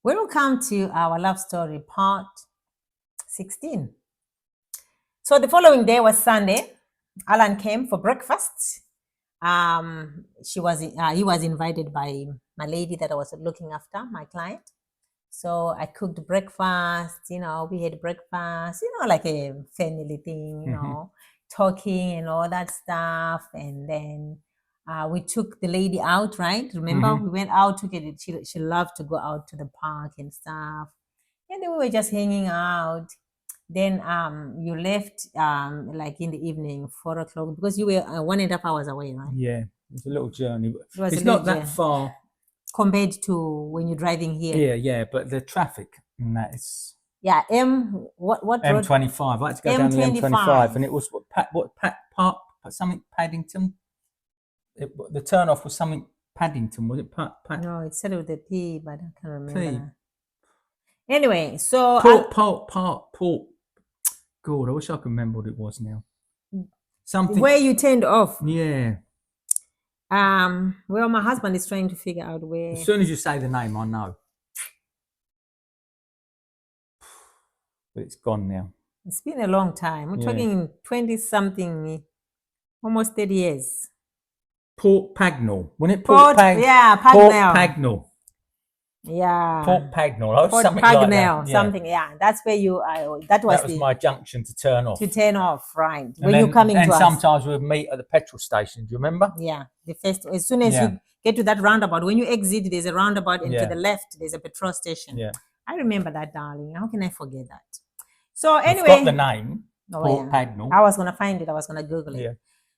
Welcome to our love story part 16. So the following day was Sunday. Alan came for breakfast. He was invited by my lady that I was looking after, my client. So I cooked breakfast, we had breakfast, like a family thing, talking and all that stuff. And then we took the lady out, right? Remember, we went out, took it. She loved to go out to the park and stuff. And then we were just hanging out. Then you left like in the evening, 4 o'clock, because you were 1.5 hours away, right? Yeah, it's a little journey. It's not that far compared to when you're driving here. Yeah, but the traffic and that is. Yeah, what M25. I had to go down the M25, and it was something Paddington. The turn off was something Paddington, was it? No, it said with a P, but I can't remember. P. Anyway, so Port. God, I wish I could remember what it was now. Something where you turned off. Yeah. Well, my husband is trying to figure out where. As soon as you say the name, I know. But it's gone now. It's been a long time. We're talking 20-something, almost 30 years. Port Pagnell. When it Port Pagnell. Port Pagnell. Yeah. Port Pagnell. Port something Pagnell, like that. Yeah. Something. Yeah, that's where you. That was my junction to turn off. To turn off, right? When you're coming to us. And sometimes we would meet at the petrol station. Do you remember? Yeah. The first, as soon as you get to that roundabout, when you exit, there's a roundabout, and to the left, there's a petrol station. Yeah. I remember that, darling. How can I forget that? So anyway, got the name. Port Pagnell. I was gonna find it. I was gonna Google it. Yeah.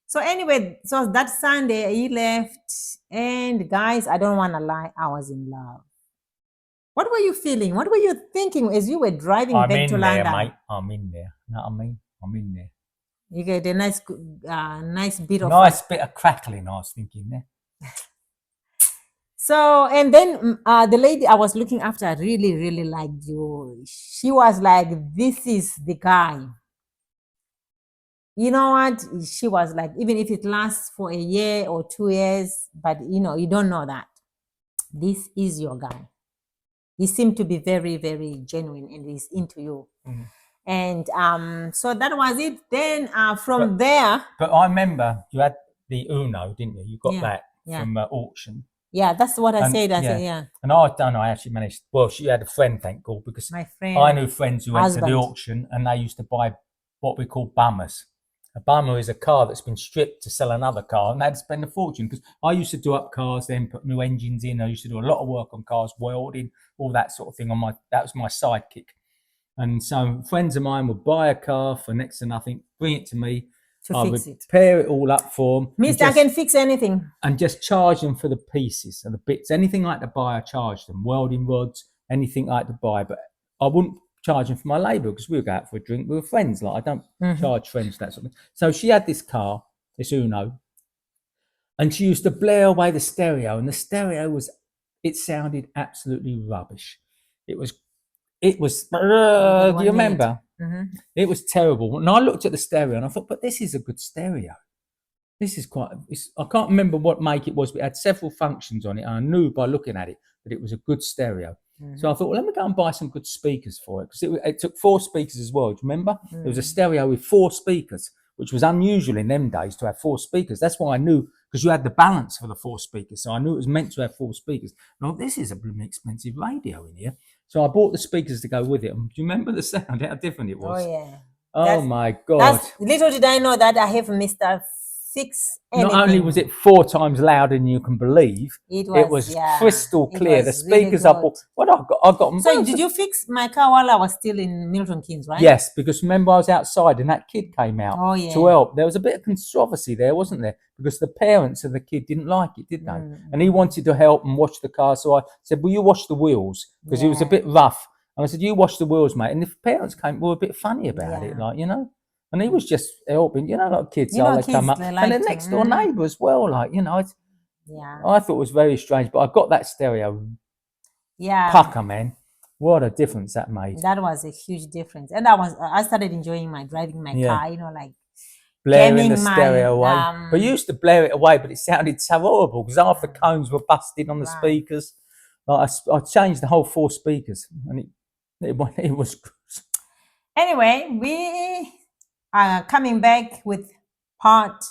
So anyway, so that Sunday he left, and guys, I don't want to lie, I was in love. What were you feeling? What were you thinking as you were driving back to London? Mate. I'm in there. You know what I mean? I'm in there. You get a nice bit of bit of crackling. I was thinking there. So, and then the lady I was looking after really, really liked you. She was like, "This is the guy." You know what? She was like, even if it lasts for a year or 2 years, but you don't know that. This is your guy. He seemed to be very, very genuine, and he's into you. Mm-hmm. And so that was it. Then from there. But I remember you had the Uno, didn't you? You got that from auction. Yeah, that's what I said. I said, yeah. And I don't know, I actually managed. Well, she had a friend, thank God, because my friend, I knew friends who went to the auction, and they used to buy what we call bummers. A bummer is a car that's been stripped to sell another car, and they'd spend a fortune. Because I used to do up cars, then put new engines in. I used to do a lot of work on cars, welding, all that sort of thing. That was my sidekick. And so friends of mine would buy a car for next to nothing, bring it to me. I would pair it all up for them. Mister, I can fix anything. And just charge them for the pieces and the bits. Anything like to buy, I charged them. Welding rods, anything like to buy. But I wouldn't charge them for my labour, because we would go out for a drink. We were friends. Like, I don't charge friends, that sort of thing. So she had this car, this Uno, and she used to blare away the stereo. And the stereo it sounded absolutely rubbish. It was, do you remember? Mm-hmm. It was terrible. And I looked at the stereo and I thought, but this is a good stereo. This is I can't remember what make it was, but it had several functions on it. And I knew by looking at it that it was a good stereo. Mm-hmm. So I thought, well, let me go and buy some good speakers for it. Because it took 4 speakers as well. Do you remember? Mm-hmm. It was a stereo with 4 speakers, which was unusual in them days to have 4 speakers. That's why I knew, because you had the balance for the 4 speakers. So I knew it was meant to have 4 speakers. And I thought, this is a blooming expensive radio in here. So I bought the speakers to go with it. Do you remember the sound? How different it was? Oh, yeah. Oh, my God. Little did I know that I have Mr. Fix anything. Not only was it 4 times louder than you can believe, it was crystal clear. The speakers really I bought. What I got. So did you fix my car while I was still in Milton Keynes, right? Yes, because remember I was outside and that kid came out to help. There was a bit of controversy there, wasn't there? Because the parents of the kid didn't like it, did they? And he wanted to help and wash the car. So I said, "Will you wash the wheels?" Because he was a bit rough. And I said, "You wash the wheels, mate." And the parents were a bit funny about it, like, And he was just helping, like kids, they come up. And the next door neighbour as well, like, I thought it was very strange, but I got that stereo. Yeah. Pucker, man. What a difference that made. That was a huge difference. And I started enjoying driving my car, like blaring the stereo away. But you used to blare it away, but it sounded so horrible because half the cones were busted on the speakers. Like I changed the whole 4 speakers, and it was. Anyway, we are coming back with part.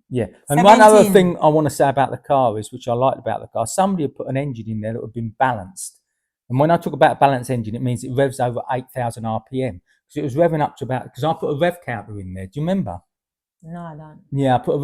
Yeah, and one other 17. thing I want to say about the car is, which I liked about the car, somebody had put an engine in there that had been balanced. And when I talk about balanced engine, it means it revs over 8,000 RPM, because it was revving up to about, because I put a rev counter in there. Do you remember? No, I don't. Yeah, I put a rev